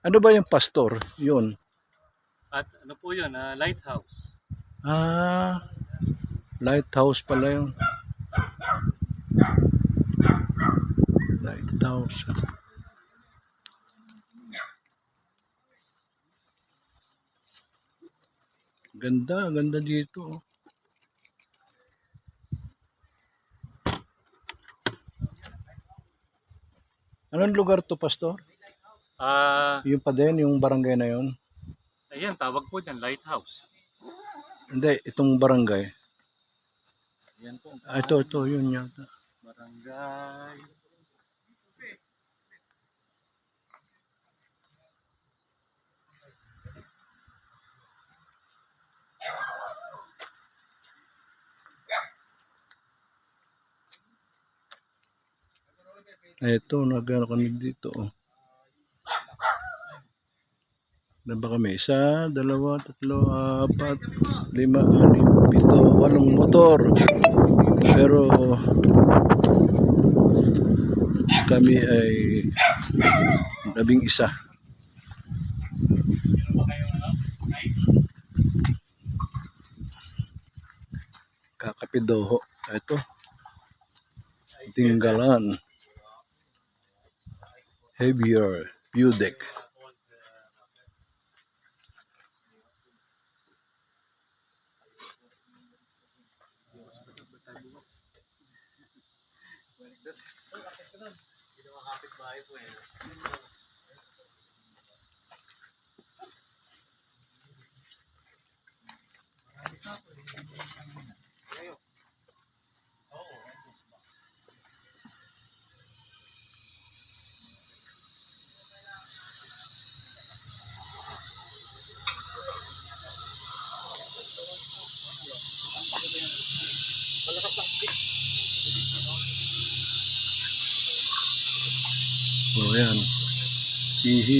Ano ba yung pastor? Yun. At ano po yun, lighthouse. Ah, lighthouse pala yun. Lighthouse. Ganda, ganda dito. Anong lugar to, pastor? Yung pa din, yung barangay na yun? Ayan, tawag po dyan, lighthouse. Hindi, itong barangay. Ayan po. Ito, yun yata. Barangay. Ito, nagano kami dito. Na ba kami? 1, 2, 3, 4, 5, 6, 7, 8 motor. Pero kami ay 11. Kakapidoho. Ito. Tinggalan. Heavier view deck. Oh, yan. Ihi.